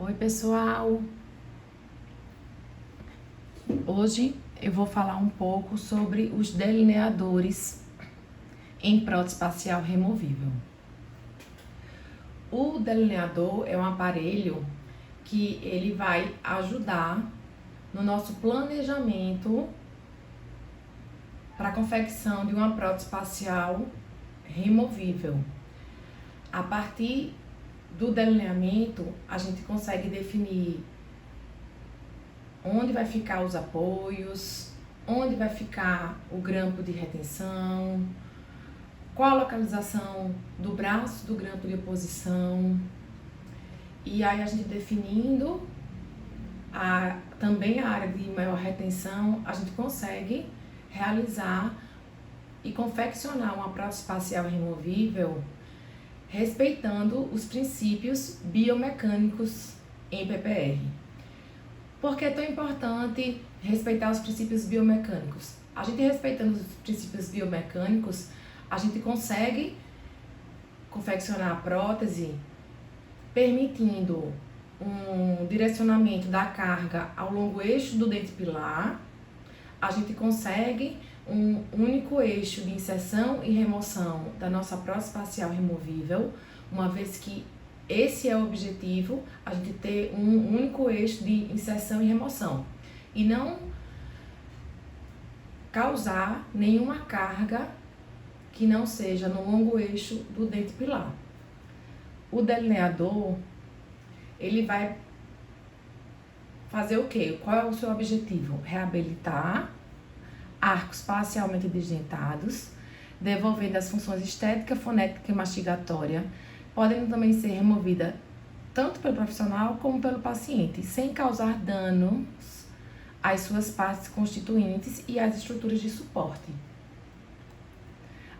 Oi, pessoal! Hoje eu vou falar um pouco sobre os delineadores em prótese facial removível. O delineador é um aparelho que ele vai ajudar no nosso planejamento para a confecção de uma prótese facial removível. A partir do delineamento, a gente consegue definir onde vai ficar os apoios, onde vai ficar o grampo de retenção, qual a localização do braço do grampo de oposição. E aí a gente definindo também a área de maior retenção, a gente consegue realizar e confeccionar uma prótese facial removível respeitando os princípios biomecânicos em PPR. Por que é tão importante respeitar os princípios biomecânicos? A gente respeitando os princípios biomecânicos, a gente consegue confeccionar a prótese permitindo um direcionamento da carga ao longo eixo do dente pilar. A gente consegue um único eixo de inserção e remoção da nossa prótese facial removível, uma vez que esse é o objetivo, a gente ter um único eixo de inserção e remoção e não causar nenhuma carga que não seja no longo eixo do dente pilar. O delineador, ele vai fazer o quê? Qual é o seu objetivo? Reabilitar arcos parcialmente desdentados, devolvendo as funções estética, fonética e mastigatória, podendo também ser removida tanto pelo profissional como pelo paciente, sem causar danos às suas partes constituintes e às estruturas de suporte.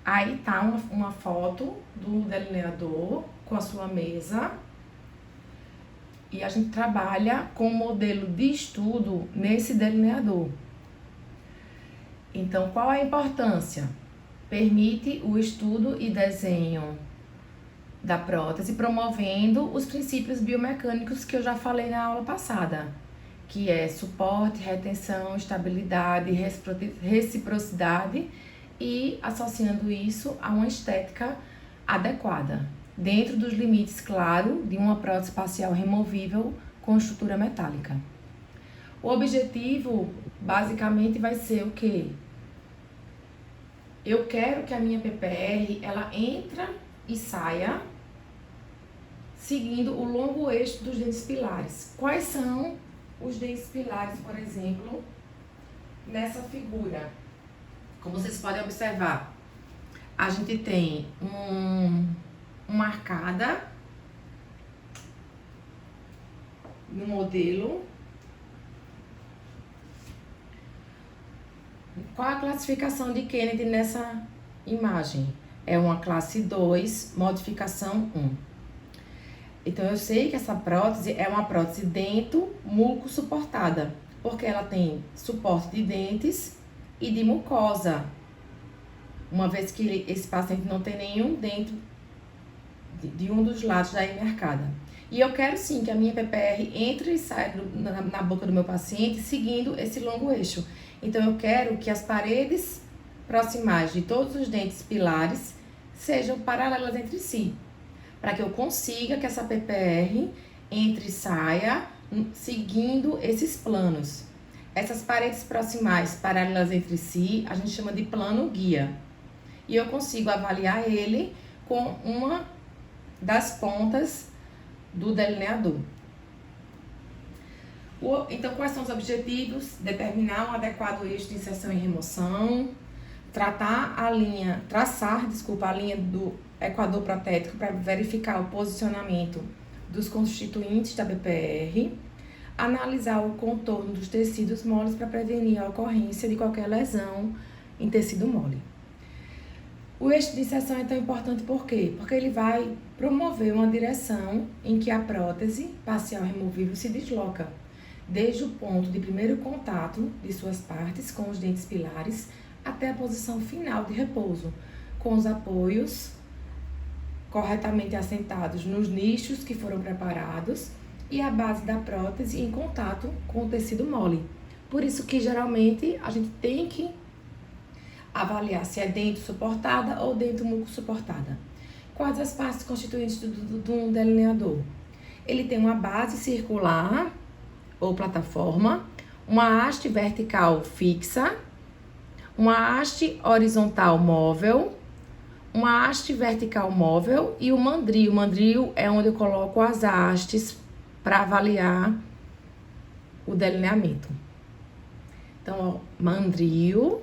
Aí tá uma foto do delineador com a sua mesa, e a gente trabalha com um modelo de estudo nesse delineador. Então, qual a importância? Permite o estudo e desenho da prótese, promovendo os princípios biomecânicos que eu já falei na aula passada, que é suporte, retenção, estabilidade, reciprocidade e associando isso a uma estética adequada, dentro dos limites, claro, de uma prótese facial removível com estrutura metálica. O objetivo, basicamente, vai ser o quê? Eu quero que a minha PPR, ela entra e saia seguindo o longo eixo dos dentes pilares. Quais são os dentes pilares, por exemplo, nessa figura? Como vocês podem observar, a gente tem uma arcada no modelo. Qual a classificação de Kennedy nessa imagem? É uma classe 2, modificação 1. Então, eu sei que essa prótese é uma prótese dento-muco suportada, porque ela tem suporte de dentes e de mucosa, uma vez que esse paciente não tem nenhum dente de um dos lados da M arcada. E eu quero sim que a minha PPR entre e saia na boca do meu paciente seguindo esse longo eixo. Então, eu quero que as paredes proximais de todos os dentes pilares sejam paralelas entre si, para que eu consiga que essa PPR entre e saia seguindo esses planos. Essas paredes proximais paralelas entre si, a gente chama de plano guia. E eu consigo avaliar ele com uma das pontas do delineador. Então, quais são os objetivos? Determinar um adequado eixo de inserção e remoção, traçar a linha do equador protético para verificar o posicionamento dos constituintes da PPR, analisar o contorno dos tecidos moles para prevenir a ocorrência de qualquer lesão em tecido mole. O eixo de inserção é tão importante por quê? Porque ele vai promover uma direção em que a prótese facial removível se desloca, desde o ponto de primeiro contato de suas partes com os dentes pilares até a posição final de repouso, com os apoios corretamente assentados nos nichos que foram preparados e a base da prótese em contato com o tecido mole. Por isso que geralmente a gente tem que avaliar se é dentro suportada ou dentro muco suportada. Quais as partes constituintes de um delineador? Ele tem uma base circular ou plataforma, uma haste vertical fixa, uma haste horizontal móvel, uma haste vertical móvel e o mandril. O mandril é onde eu coloco as hastes para avaliar o delineamento. Então, ó, mandril,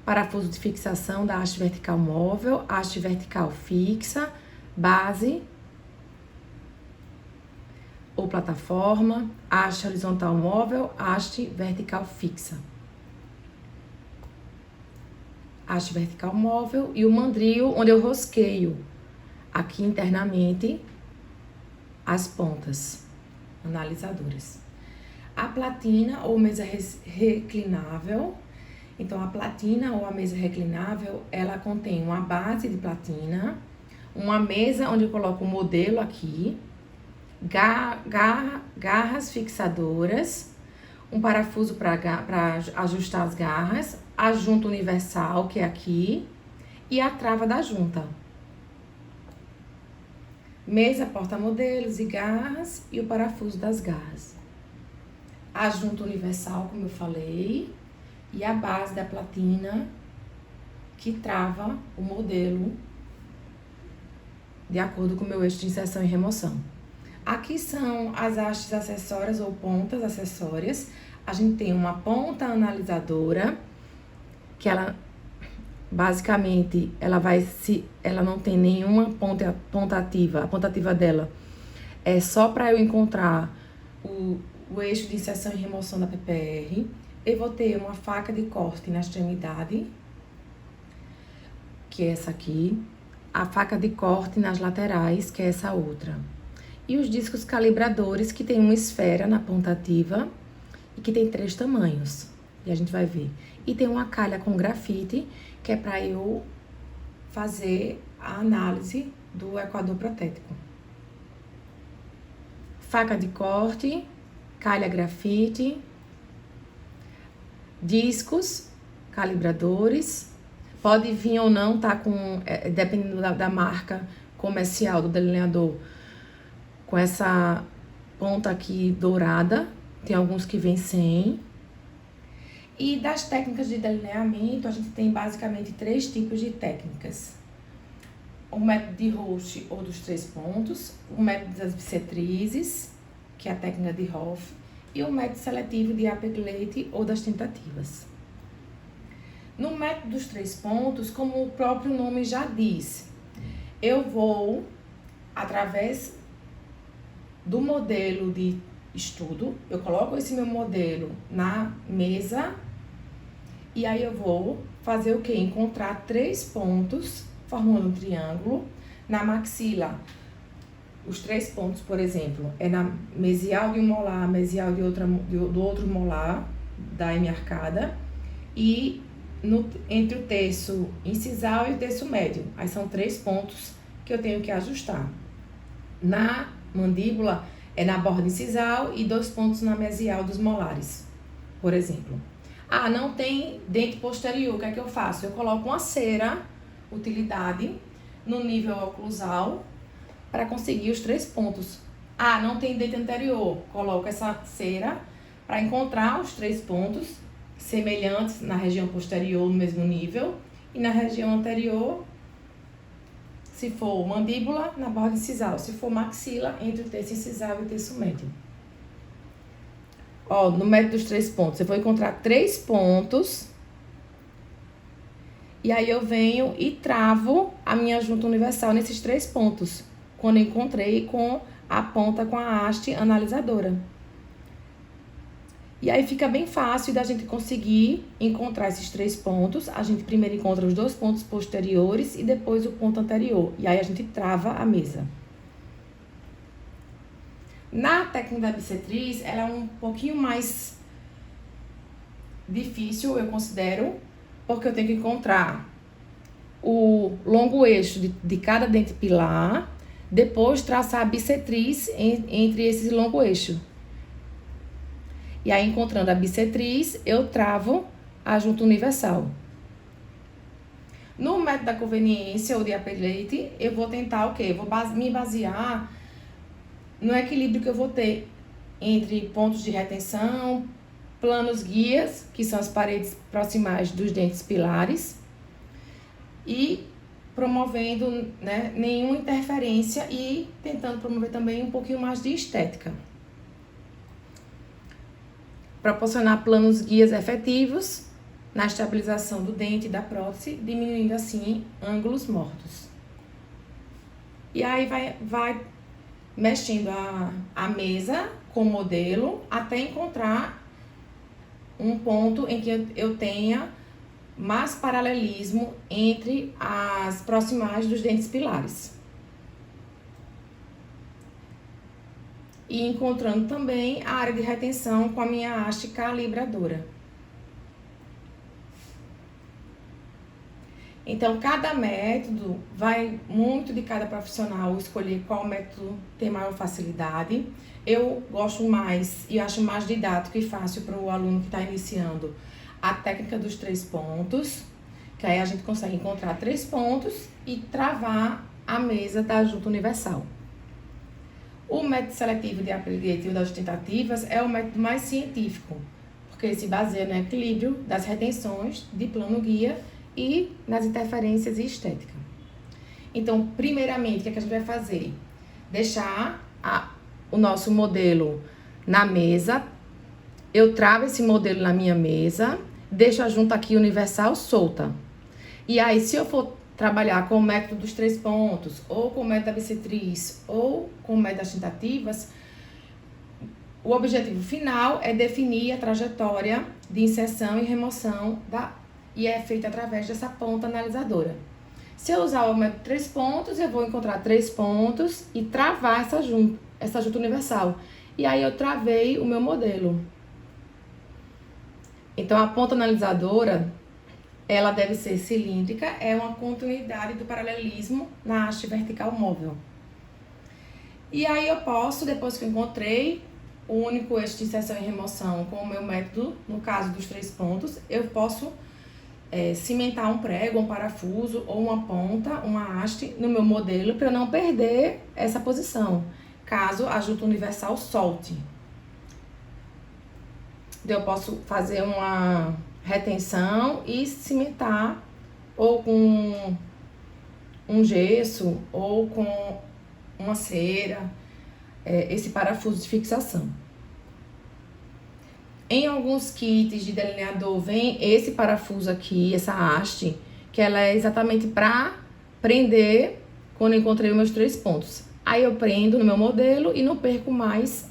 parafuso de fixação da haste vertical móvel, haste vertical fixa, base ou plataforma, haste horizontal móvel, haste vertical fixa. Haste vertical móvel e o mandril, onde eu rosqueio aqui internamente as pontas analisadoras. A platina ou mesa reclinável. Então, a platina ou a mesa reclinável, ela contém uma base de platina, uma mesa onde eu coloco o modelo aqui, garras fixadoras, um parafuso para ajustar as garras, a junta universal, que é aqui, e a trava da junta. Mesa porta-modelos e garras e o parafuso das garras. A junta universal, como eu falei, e a base da platina, que trava o modelo de acordo com o meu eixo de inserção e remoção. Aqui são as hastes acessórias ou pontas acessórias. A gente tem uma ponta analisadora, que ela basicamente ela não tem nenhuma ponta ativa. A ponta ativa dela é só para eu encontrar o eixo de inserção e remoção da PPR. Eu vou ter uma faca de corte na extremidade, que é essa aqui, a faca de corte nas laterais, que é essa outra. E os discos calibradores, que tem uma esfera na ponta ativa e que tem 3 tamanhos, e a gente vai ver. E tem uma calha com grafite, que é para eu fazer a análise do equador protético. Faca de corte, calha grafite, discos calibradores, pode vir ou não, tá com, dependendo da marca comercial do delineador, com essa ponta aqui dourada, tem alguns que vêm sem. E das técnicas de delineamento, a gente tem basicamente 3 tipos de técnicas. O método de Roche ou dos 3 pontos, o método das bissetrizes, que é a técnica de Hoff, e o método seletivo de Applegate ou das tentativas. No método dos 3 pontos, como o próprio nome já diz, eu vou, através do modelo de estudo, eu coloco esse meu modelo na mesa e aí eu vou fazer o quê? Encontrar 3 pontos, formando um triângulo, na maxila. Os 3 pontos, por exemplo, é na mesial de um molar, mesial do outro molar, da hemiarcada, e entre o terço incisal e o terço médio. Aí são 3 pontos que eu tenho que ajustar. Na mandíbula, é na borda incisal e 2 pontos na mesial dos molares, por exemplo. Ah, não tem dente posterior, o que é que eu faço? Eu coloco uma cera, utilidade, no nível oclusal, para conseguir os 3 pontos. Ah, não tem dente anterior, coloco essa cera para encontrar os 3 pontos semelhantes na região posterior no mesmo nível e na região anterior, se for mandíbula, na borda incisal, se for maxila, entre o terço incisal e o terço médio. Ó, no método dos 3 pontos, eu vou encontrar 3 pontos e aí eu venho e travo a minha junta universal nesses 3 pontos, quando eu encontrei com a ponta com a haste analisadora. E aí fica bem fácil da gente conseguir encontrar esses 3 pontos. A gente primeiro encontra os 2 pontos posteriores e depois o ponto anterior. E aí a gente trava a mesa. Na técnica da bissetriz, ela é um pouquinho mais difícil, eu considero, porque eu tenho que encontrar o longo eixo de cada dente pilar, Depois traçar a bissetriz entre esses longo eixo. E aí, encontrando a bissetriz, eu travo a junta universal. No método da conveniência ou de Appellate, eu vou tentar o quê? Eu vou me basear no equilíbrio que eu vou ter entre pontos de retenção, planos guias, que são as paredes proximais dos dentes pilares, e promovendo, né, nenhuma interferência e tentando promover também um pouquinho mais de estética. Proporcionar planos guias efetivos na estabilização do dente e da prótese, diminuindo assim ângulos mortos. E aí vai mexendo a mesa com o modelo até encontrar um ponto em que eu tenha mais paralelismo entre as proximais dos dentes pilares. E encontrando também a área de retenção com a minha haste calibradora. Então, cada método vai muito de cada profissional escolher qual método tem maior facilidade. Eu gosto mais e acho mais didático e fácil para o aluno que está iniciando a técnica dos 3 pontos, que aí a gente consegue encontrar 3 pontos e travar a mesa da junta universal. O método seletivo de Appellate ou das tentativas é o método mais científico, porque se baseia no equilíbrio das retenções de plano guia e nas interferências e estética. Então, primeiramente, o que a gente vai fazer? Deixar o nosso modelo na mesa. Eu travo esse modelo na minha mesa, deixo a junta aqui universal solta. E aí, se eu for trabalhar com o método dos 3 pontos, ou com o método da bissetriz, ou com o método das tentativas, o objetivo final é definir a trajetória de inserção e remoção e é feito através dessa ponta analisadora. Se eu usar o método 3 pontos, eu vou encontrar 3 pontos e travar essa junta universal. E aí eu travei o meu modelo. Então, a ponta analisadora, ela deve ser cilíndrica, é uma continuidade do paralelismo na haste vertical móvel. E aí eu posso, depois que eu encontrei o único eixo de inserção e remoção com o meu método, no caso dos 3 pontos, eu posso cimentar um prego, um parafuso ou uma ponta, uma haste no meu modelo para eu não perder essa posição, caso a junta universal solte. Então, eu posso fazer uma retenção e cimentar ou com um gesso ou com uma cera, esse parafuso de fixação. Em alguns kits de delineador vem esse parafuso aqui, essa haste, que ela é exatamente para prender quando eu encontrei os meus 3 pontos. Aí eu prendo no meu modelo e não perco mais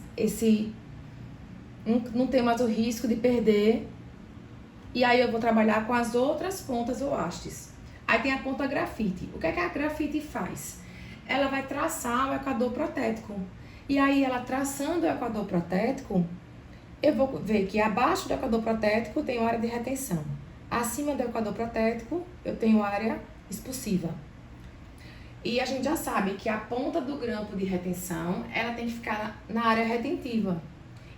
não tenho mais o risco de perder. E aí eu vou trabalhar com as outras pontas ou hastes. Aí tem a ponta grafite. O que é que a grafite faz? Ela vai traçar o equador protético. E aí ela traçando o equador protético, eu vou ver que abaixo do equador protético tem área de retenção. Acima do equador protético eu tenho área expulsiva. E a gente já sabe que a ponta do grampo de retenção, ela tem que ficar na área retentiva.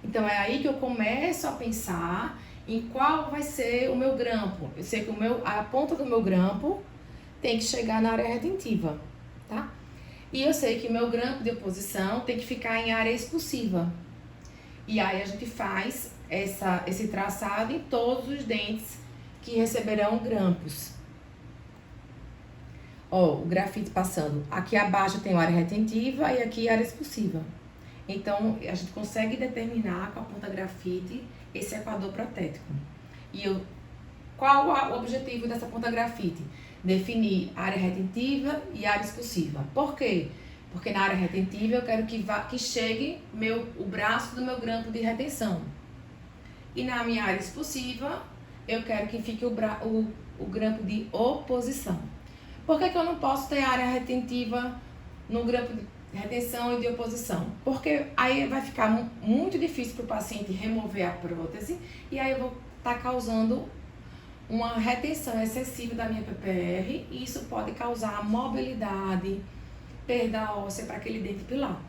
Então é aí que eu começo a pensar em qual vai ser o meu grampo. Eu sei que a ponta do meu grampo tem que chegar na área retentiva, tá? E eu sei que o meu grampo de oposição tem que ficar em área expulsiva. E aí a gente faz esse traçado em todos os dentes que receberão grampos. Ó, o grafite passando. Aqui abaixo tem área retentiva e aqui área expulsiva. Então, a gente consegue determinar com a ponta grafite esse equador protético. Qual o objetivo dessa ponta grafite? Definir área retentiva e área expulsiva. Por quê? Porque na área retentiva eu quero que chegue o braço do meu grampo de retenção. E na minha área expulsiva, eu quero que fique o grampo de oposição. Por que eu não posso ter área retentiva no grampo de retenção e de oposição? Porque aí vai ficar muito difícil para o paciente remover a prótese e aí eu vou estar causando uma retenção excessiva da minha PPR e isso pode causar mobilidade, perda óssea para aquele dente pilar.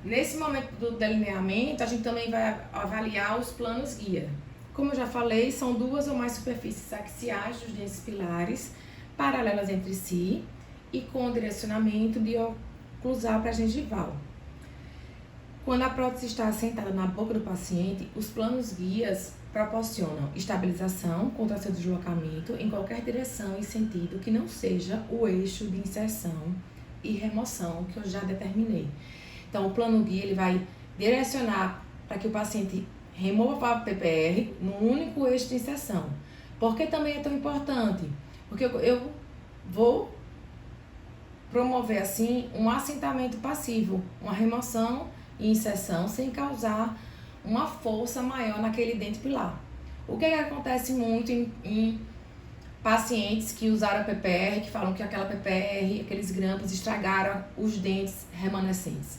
Nesse momento do delineamento, a gente também vai avaliar os planos guia. Como eu já falei, são 2 ou mais superfícies axiais dos dentes pilares, paralelas entre si e com direcionamento de oclusal para gengival. Quando a prótese está assentada na boca do paciente, os planos guias proporcionam estabilização contra seu deslocamento em qualquer direção e sentido que não seja o eixo de inserção e remoção que eu já determinei. Então, o plano guia ele vai direcionar para que o paciente remova a PPR no único eixo de inserção. Por que também é tão importante? Porque eu vou promover, assim, um assentamento passivo, uma remoção e inserção sem causar uma força maior naquele dente pilar. O que acontece muito em pacientes que usaram a PPR, que falam que aquela PPR, aqueles grampos estragaram os dentes remanescentes?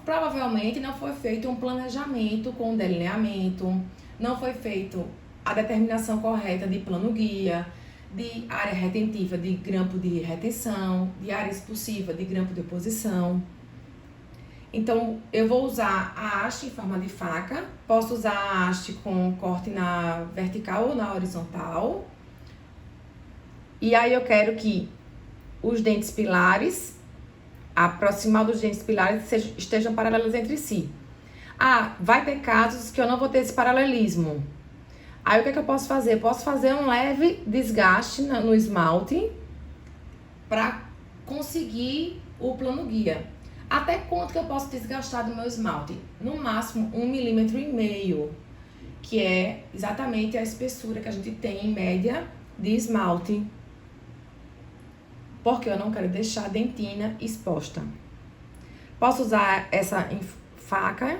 Provavelmente não foi feito um planejamento com delineamento, não foi feito a determinação correta de plano guia, de área retentiva de grampo de retenção, de área expulsiva de grampo de oposição. Então, eu vou usar a haste em forma de faca, posso usar a haste com corte na vertical ou na horizontal. E aí eu quero que os dentes pilares, a proximal dos dentes pilares estejam paralelos entre si. Ah, vai ter casos que eu não vou ter esse paralelismo. Aí o que eu posso fazer? Posso fazer um leve desgaste no esmalte para conseguir o plano guia. Até quanto que eu posso desgastar do meu esmalte? No máximo 1,5 mm, que é exatamente a espessura que a gente tem em média de esmalte. Porque eu não quero deixar a dentina exposta. Posso usar essa faca,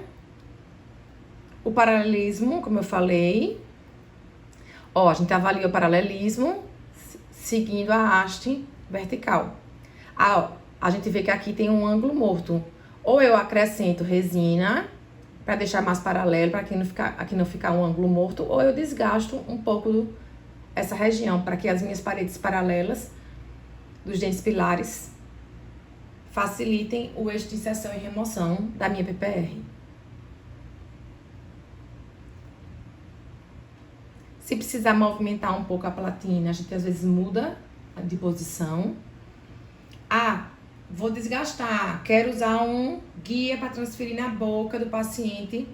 o paralelismo, como eu falei. Ó, a gente avalia o paralelismo seguindo a haste vertical. A gente vê que aqui tem um ângulo morto. Ou eu acrescento resina para deixar mais paralelo, para aqui não ficar um ângulo morto, ou eu desgasto um pouco essa região para que as minhas paredes paralelas dos dentes pilares facilitem o eixo de inserção e remoção da minha PPR. Se precisar movimentar um pouco a platina, a gente às vezes muda de posição. Vou desgastar, quero usar um guia para transferir na boca do paciente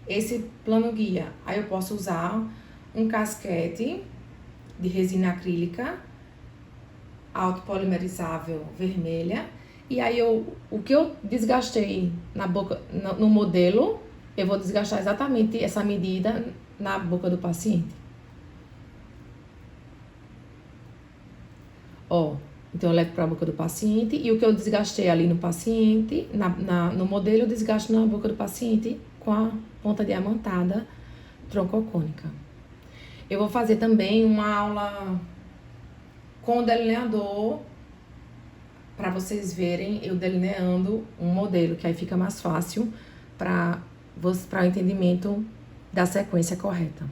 esse plano guia. Aí eu posso usar um casquete de resina acrílica autopolimerizável vermelha. E aí o que eu desgastei na boca, no modelo, eu vou desgastar exatamente essa medida na boca do paciente. Ó, então eu levo para a boca do paciente e o que eu desgastei ali no paciente, no modelo, eu desgasto na boca do paciente com a ponta diamantada troncocônica. Eu vou fazer também uma aula com o delineador para vocês verem eu delineando um modelo, que aí fica mais fácil para o entendimento da sequência correta.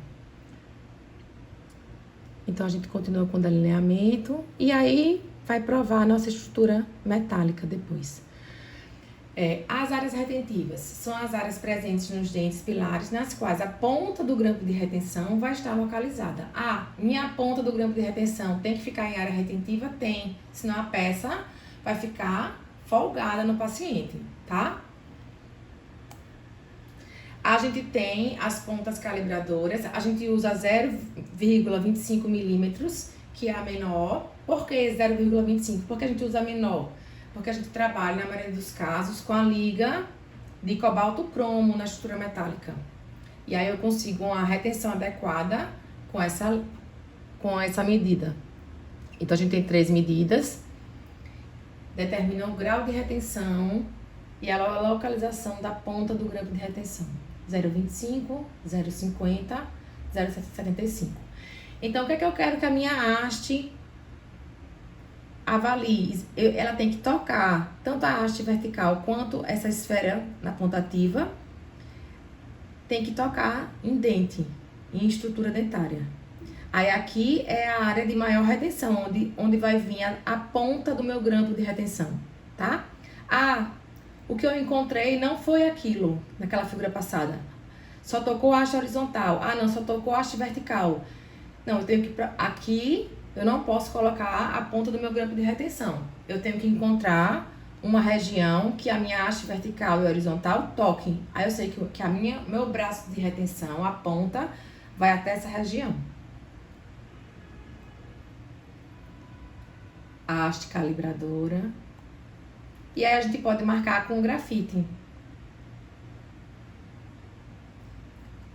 Então, a gente continua com o delineamento e aí vai provar a nossa estrutura metálica depois. As áreas retentivas são as áreas presentes nos dentes pilares, nas quais a ponta do grampo de retenção vai estar localizada. Minha ponta do grampo de retenção tem que ficar em área retentiva? Tem, senão a peça vai ficar folgada no paciente, tá? A gente tem as pontas calibradoras, a gente usa 0,25 milímetros, que é a menor. Por que 0,25? Porque a gente usa a menor? Porque a gente trabalha, na maioria dos casos, com a liga de cobalto cromo na estrutura metálica. E aí eu consigo uma retenção adequada com essa medida. Então, a gente tem 3 medidas, determinam o grau de retenção e a localização da ponta do grampo de retenção. 0,25, 0,50, 0,75. Então, o que é que eu quero que a minha haste avalie? Ela tem que tocar tanto a haste vertical quanto essa esfera na ponta ativa. Tem que tocar em dente, em estrutura dentária. Aí aqui é a área de maior retenção, onde vai vir a ponta do meu grampo de retenção, tá? Ah, o que eu encontrei não foi aquilo, naquela figura passada. Só tocou a haste horizontal. Ah, não, só tocou a haste vertical. Não, eu tenho que... Aqui, eu não posso colocar a ponta do meu grampo de retenção. Eu tenho que encontrar uma região que a minha haste vertical e horizontal toquem. Aí eu sei que meu braço de retenção, a ponta, vai até essa região. A haste calibradora. E aí a gente pode marcar com grafite.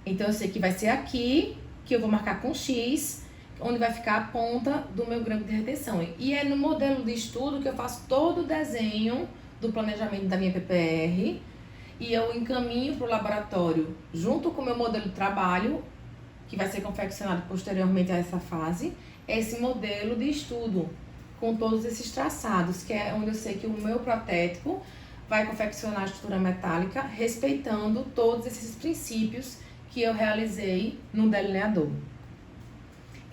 Então eu sei que vai ser aqui, que eu vou marcar com X, onde vai ficar a ponta do meu grampo de retenção. E é no modelo de estudo que eu faço todo o desenho do planejamento da minha PPR e eu encaminho para o laboratório junto com o meu modelo de trabalho, que vai ser confeccionado posteriormente a essa fase, esse modelo de estudo com todos esses traçados, que é onde eu sei que o meu protético vai confeccionar a estrutura metálica respeitando todos esses princípios que eu realizei no delineador.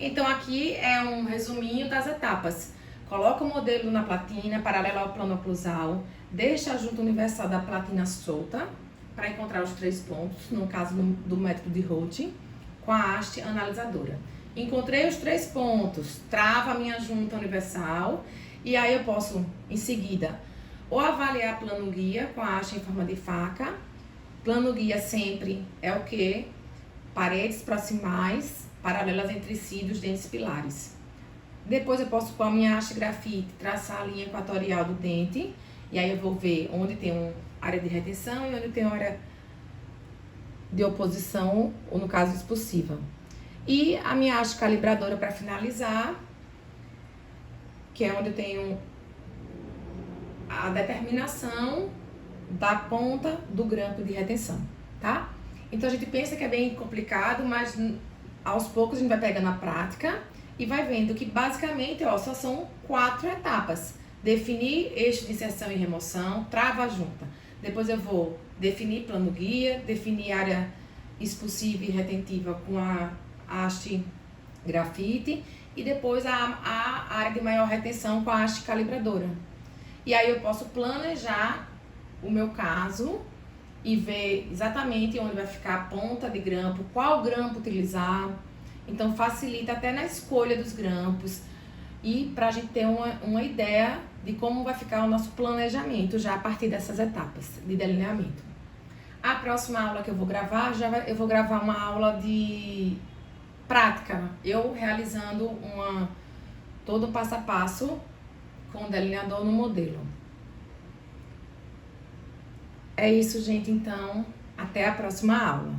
Então aqui é um resuminho das etapas. Coloca o modelo na platina, paralela ao plano oclusal, deixa a junta universal da platina solta para encontrar os 3 pontos, no caso do método de Roth, com a haste analisadora. Encontrei os 3 pontos, travo a minha junta universal e aí eu posso, em seguida, ou avaliar plano guia com a haste em forma de faca. Plano guia sempre é o quê? Paredes proximais, paralelas entre si dos dentes pilares. Depois eu posso, com a minha haste grafite, traçar a linha equatorial do dente. E aí eu vou ver onde tem uma área de retenção e onde tem uma área de oposição, ou no caso expulsiva. E a minha haste calibradora para finalizar, que é onde eu tenho a determinação da ponta do grampo de retenção, tá? Então a gente pensa que é bem complicado, mas aos poucos a gente vai pegando a prática e vai vendo que basicamente, ó, só são 4 etapas. Definir eixo de inserção e remoção, trava a junta. Depois eu vou definir plano guia, definir área expulsiva e retentiva com a haste grafite e depois a área de maior retenção com a haste calibradora. E aí eu posso planejar o meu caso e ver exatamente onde vai ficar a ponta de grampo, qual grampo utilizar. Então facilita até na escolha dos grampos e para a gente ter uma ideia de como vai ficar o nosso planejamento já a partir dessas etapas de delineamento. A próxima aula que eu vou gravar, eu vou gravar uma aula de prática, eu realizando todo o passo a passo com o delineador no modelo. É isso, gente, então, até a próxima aula.